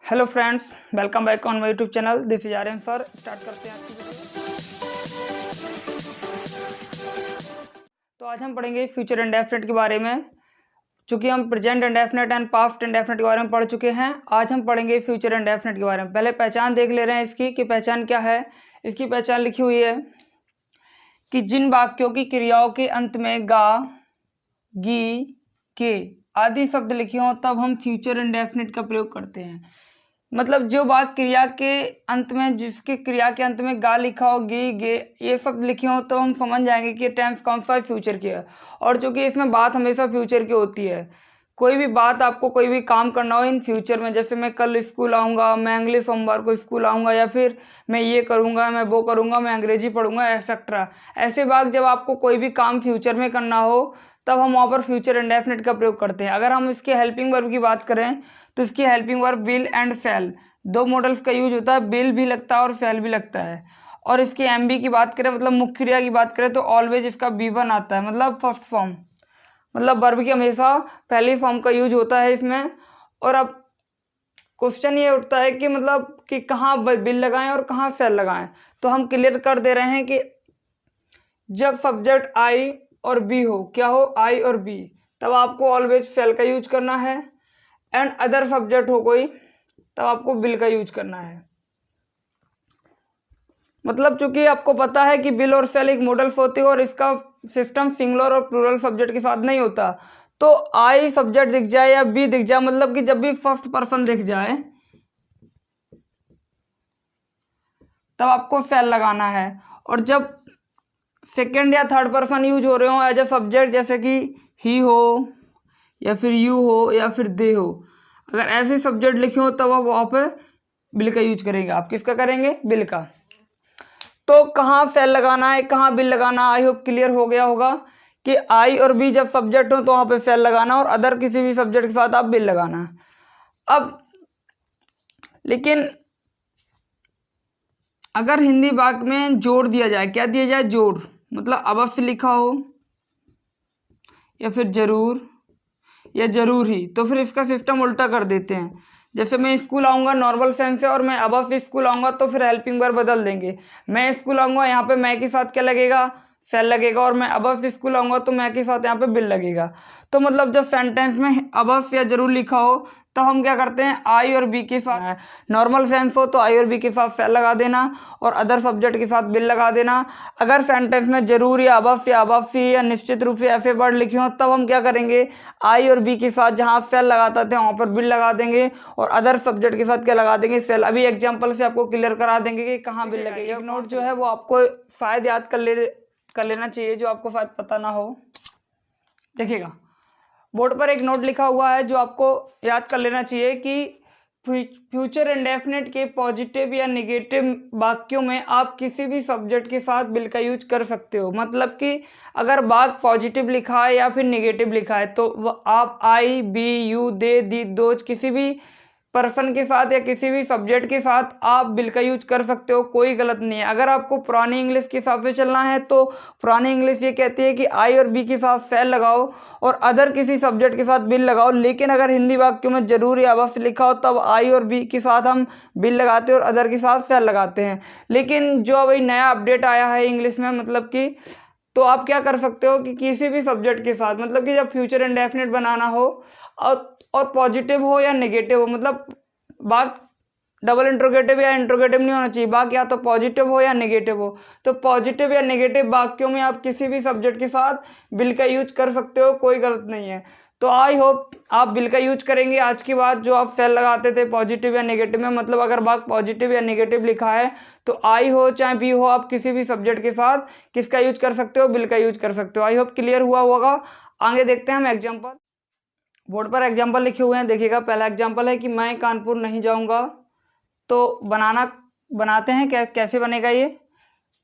Hello friends, welcome back on my YouTube channel. This is Aryan sir. Start करते हैं आज की वीडियो। तो आज हम पढ़ेंगे फ्यूचर इंडेफिनिट के बारे में। चूंकि हम present indefinite and past indefinite के बारे में पढ़ चुके हैं, आज हम पढ़ेंगे फ्यूचर इंडेफिनिट के बारे में। पहले पहचान देख ले रहे हैं इसकी कि पहचान क्या है। इसकी पहचान लिखी हुई है कि जिन वाक्यों की क्रियाओं के अंत में गा, गी, के आदि शब्द लिखे हों तब हम फ्यूचर इंडेफिनिट का प्रयोग करते हैं। मतलब जो बात क्रिया के अंत में, जिसके क्रिया के अंत में गा लिखा हो, गे, गे ये शब्द लिखे हो तो हम समझ जाएंगे कि टेंस कौन सा फ्यूचर की है। और चूंकि इसमें बात हमेशा फ्यूचर की होती है, कोई भी बात आपको कोई भी काम करना हो इन फ्यूचर में, जैसे मैं कल स्कूल आऊँगा, मैं अगले सोमवार को स्कूल आऊँगा, या फिर मैं ये करूँगा, मैं वो करूँगा, मैं अंग्रेजी पढ़ूंगा, एक्सेट्रा। ऐसे बात जब आपको कोई भी काम फ्यूचर में करना हो तब हम वहाँ पर फ्यूचर इंडेफिनिट का प्रयोग करते हैं। अगर हम इसके हेल्पिंग वर्ब की बात करें तो इसकी helping verb will and shall, दो मॉडल्स का यूज होता है। विल भी लगता है और शैल भी लगता है। और इसकी एमबी की बात करें, मतलब मुख्य क्रिया की बात करें, तो ऑलवेज इसका वी1 आता है, मतलब फर्स्ट फॉर्म, मतलब वर्ब की हमेशा पहली फॉर्म का यूज होता है इसमें। और अब क्वेश्चन ये उठता है कि मतलब कि कहाँ विल लगाएं और कहाँ शैल लगाएं। तो हम क्लियर कर दे रहे हैं कि जब सब्जेक्ट आई और बी हो, क्या हो, आई और बी, तब आपको ऑलवेज शैल का यूज करना है। एंड अदर सब्जेक्ट हो कोई, तब आपको विल का यूज करना है। मतलब चूंकि आपको पता है कि विल और शैल एक मॉडल्स होती है और इसका सिस्टम सिंगुलर और प्लूरल सब्जेक्ट के साथ नहीं होता। तो आई सब्जेक्ट दिख जाए या बी दिख जाए, मतलब कि जब भी फर्स्ट पर्सन दिख जाए तब आपको शैल लगाना है। और जब सेकेंड या थर्ड पर्सन यूज हो रहे हो एज ए सब्जेक्ट, जैसे कि ही हो या फिर यू हो या फिर दे हो, अगर ऐसे सब्जेक्ट लिखे हो तब आप वहाँ पे बिल का यूज करेंगे। आप किसका करेंगे? बिल का। तो कहाँ शैल लगाना है, कहाँ बिल लगाना, आई होप क्लियर हो गया होगा कि आई और बी जब सब्जेक्ट हो तो वहाँ पे शैल लगाना और अदर किसी भी सब्जेक्ट के साथ आप बिल लगाना। अब लेकिन अगर हिंदी वाक्य में जोड़ दिया जाए, क्या दिया जाए? जोड़, मतलब अवश्य लिखा हो या फिर जरूर या जरूर ही, तो फिर इसका सिस्टम उल्टा कर देते हैं। जैसे मैं स्कूल आऊँगा नॉर्मल सेंस है, और मैं अब स्कूल आऊँगा तो फिर हेल्पिंग वर्ब बदल देंगे। मैं स्कूल आऊँगा, यहाँ पे मैं के साथ क्या लगेगा? शैल लगेगा। और मैं अब स्कूल आऊँगा तो मैं के साथ यहाँ पे बिल लगेगा। तो मतलब जब सेंटेंस में अब या जरूर लिखा हो तो हम क्या करते हैं? आई और बी के साथ, नॉर्मल सेंस हो तो आई और बी के साथ शैल लगा देना और अदर सब्जेक्ट के साथ बिल लगा देना। अगर सेंटेंस में जरूर या अब सी या निश्चित रूप से ऐसे वर्ड लिखे हो तब हम क्या करेंगे? आई और बी के साथ जहाँ शैल लगाते थे वहाँ पर बिल लगा देंगे और अदर सब्जेक्ट के साथ क्या लगा देंगे? शैल। अभी एग्जाम्पल से आपको क्लियर करा देंगे कि कहाँ बिल लगेगा। एक नोट जो है वो आपको शायद याद कर लेना चाहिए, जो आपको शायद पता ना हो। देखिएगा बोर्ड पर एक नोट लिखा हुआ है जो आपको याद कर लेना चाहिए कि फ्यूचर इंडेफिनिट के पॉजिटिव या नेगेटिव वाक्यों में आप किसी भी सब्जेक्ट के साथ बिल का यूज कर सकते हो। मतलब कि अगर वाक्य पॉजिटिव लिखा है या फिर नेगेटिव लिखा है तो आप I, be, you, they, the, those किसी भी पर्सन के साथ या किसी भी सब्जेक्ट के साथ आप बिल का यूज कर सकते हो, कोई गलत नहीं है। अगर आपको पुरानी इंग्लिश के हिसाब से चलना है तो पुरानी इंग्लिश ये कहती है कि आई और बी के साथ शैल लगाओ और अदर किसी सब्जेक्ट के साथ बिल लगाओ। लेकिन अगर हिंदी वाक्यों में जरूर या अवश्य लिखा हो तब आई और बी के साथ हम बिल लगाते हैं और अदर के साथ शैल लगाते हैं। लेकिन जो अभी नया अपडेट आया है इंग्लिश में, मतलब कि तो आप क्या कर सकते हो कि किसी भी सब्जेक्ट के साथ, मतलब कि जब फ्यूचर इंडेफिनिट बनाना हो और पॉजिटिव हो या नेगेटिव हो, मतलब बात डबल इंट्रोगेटिव या इंट्रोगेटिव नहीं होना चाहिए, बात या तो पॉजिटिव हो या नेगेटिव हो, तो पॉजिटिव या नेगेटिव वाक्यों में आप किसी भी सब्जेक्ट के साथ बिल का यूज कर सकते हो, कोई गलत नहीं है। तो आई होप आप बिल का यूज करेंगे। आज की बात जो आप शैल लगाते थे पॉजिटिव या नेगेटिव में, मतलब अगर बात पॉजिटिव या नेगेटिव लिखा है तो आई हो चाहे बी हो, आप किसी भी सब्जेक्ट के साथ किसका यूज कर सकते हो? बिल का यूज कर सकते हो। आई होप क्लियर हुआ होगा। आगे देखते हैं हम एग्जाम्पल। बोर्ड पर एग्जाम्पल लिखे हुए हैं, देखिएगा। पहला एग्जाम्पल है कि मैं कानपुर नहीं जाऊंगा। तो बनाते हैं कैसे बनेगा ये।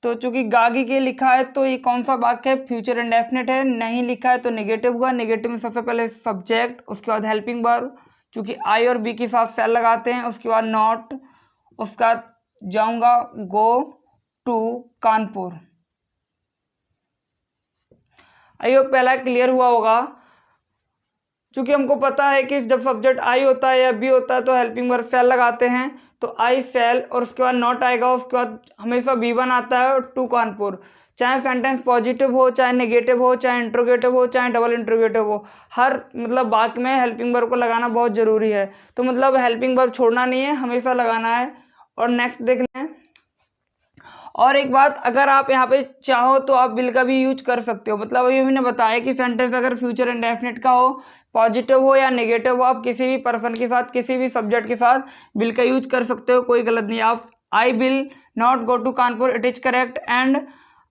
तो चूंकि गागी के लिखा है तो ये कौन सा वाक्य है? फ्यूचर इंडेफिनिट है। नहीं लिखा है तो नेगेटिव हुआ। नेगेटिव में सबसे पहले सब्जेक्ट, उसके बाद हेल्पिंग वर्ब, चूंकि आई और बी के साथ शैल लगाते हैं, उसके बाद नॉट, उसका जाऊंगा, गो टू कानपुर। आइए पहला क्लियर हुआ होगा। चूँकि हमको पता है कि जब सब्जेक्ट आई होता है या बी होता है तो हेल्पिंग वर्ब फेल लगाते हैं, तो आई फेल और उसके बाद नॉट आएगा, उसके बाद हमेशा B1 आता है और टू कानपुर। चाहे सेंटेंस पॉजिटिव हो, चाहे नेगेटिव हो, चाहे इंट्रोगेटिव हो, चाहे डबल इंट्रोगेटिव हो, हर मतलब वाक्य में हेल्पिंग वर्ब को लगाना बहुत ज़रूरी है। तो मतलब हेल्पिंग वर्ब छोड़ना नहीं है, हमेशा लगाना है। और नेक्स्ट देख लें। और एक बात, अगर आप यहाँ पे चाहो तो आप विल का भी यूज कर सकते हो। मतलब अभी हमने बताया कि सेंटेंस अगर फ्यूचर इंडेफिनिट का हो, पॉजिटिव हो या नेगेटिव हो, आप किसी भी पर्सन के साथ, किसी भी सब्जेक्ट के साथ विल का यूज कर सकते हो, कोई गलत नहीं। आप I will not go to Kanpur, it is correct, and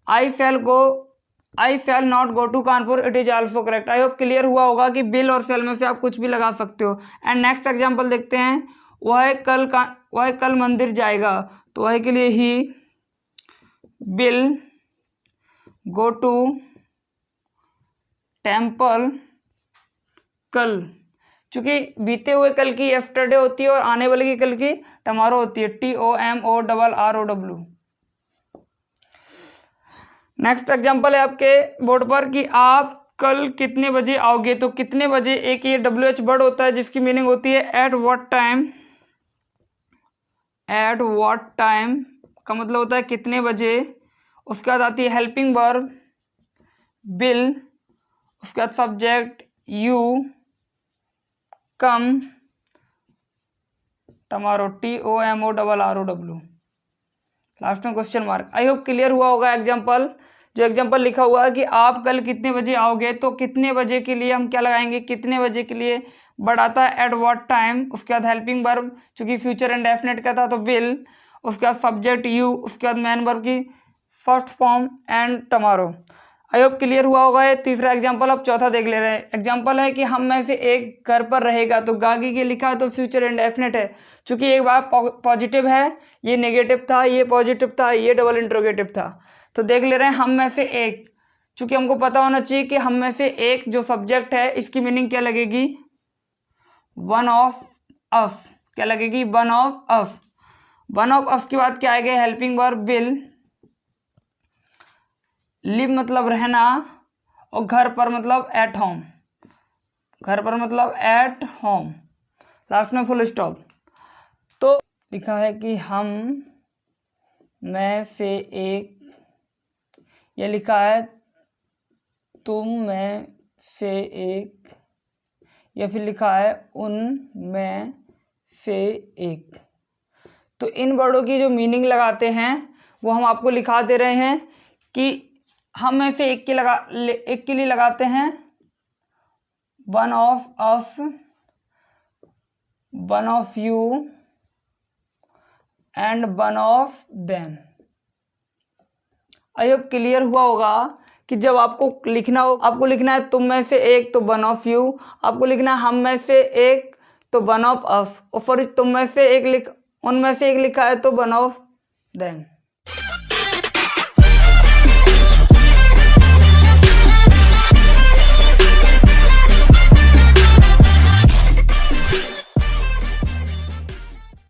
I shall not go to Kanpur, it is also correct. I hope clear हुआ होगा कि विल और शैल में से आप कुछ भी लगा सकते हो। एंड नेक्स्ट एग्जाम्पल देखते हैं। वह कल मंदिर जाएगा, तो वह के लिए he will go to temple कल, चूंकि बीते हुए कल की यस्टरडे होती है और आने वाले की कल की टमारो होती है, TOMORROW। नेक्स्ट एग्जांपल है आपके बोर्ड पर कि आप कल कितने बजे आओगे, तो कितने बजे एक ये WH वर्ड होता है जिसकी मीनिंग होती है at what time. At what time का मतलब होता है कितने बजे। उसके बाद आती है हेल्पिंग वर्ब विल, उसके बाद subject you, come tomorrow TOMORROW, last में question mark. I hope clear हुआ होगा एग्जाम्पल। जो एग्जाम्पल लिखा हुआ है कि आप कल कितने बजे आओगे, तो कितने बजे के लिए हम क्या लगाएंगे, कितने बजे के लिए बढ़ाता है एट व्हाट टाइम। उसके बाद हेल्पिंग वर्ब चूंकि फ्यूचर इंडेफिनिट का था तो विल, उसके बाद सब्जेक्ट यू, उसके बाद मेन वर्ब की first form and tomorrow. I hope clear हुआ होगा ये तीसरा एग्जाम्पल। अब चौथा देख ले रहे हैं। एग्जाम्पल है कि हम में से एक घर पर रहेगा, तो गागी के लिखा है तो फ्यूचर इंडेफिनिट है, चूंकि एक बार पॉजिटिव है, ये नेगेटिव था, ये पॉजिटिव था, ये डबल इंट्रोगेटिव था। तो देख ले रहे हैं हम में से एक, चूंकि हमको पता होना चाहिए कि हम में से एक जो सब्जेक्ट है इसकी मीनिंग क्या लगेगी, वन ऑफ अस। क्या लगेगी, one of us. One of us के बाद क्या आएगा, हेल्पिंग वर्ब विल, लिव मतलब रहना, और घर पर मतलब एट होम। घर पर मतलब एट होम, लास्ट में फुल स्टॉप। तो लिखा है कि हम में से एक, यह लिखा है तुम में से एक, या फिर लिखा है उन में से एक। तो इन वर्डों की जो मीनिंग लगाते हैं वो हम आपको लिखा दे रहे हैं कि हम में से एक के लिए लगाते हैं one of us, one of you and one of them. I hope clear हुआ होगा कि जब आपको लिखना हो, आपको लिखना है तुम में से एक तो वन ऑफ यू, आपको लिखना है हम में से एक तो वन ऑफ अस, और फिर तुम में से एक उनमें से एक लिखा है तो वन ऑफ देम।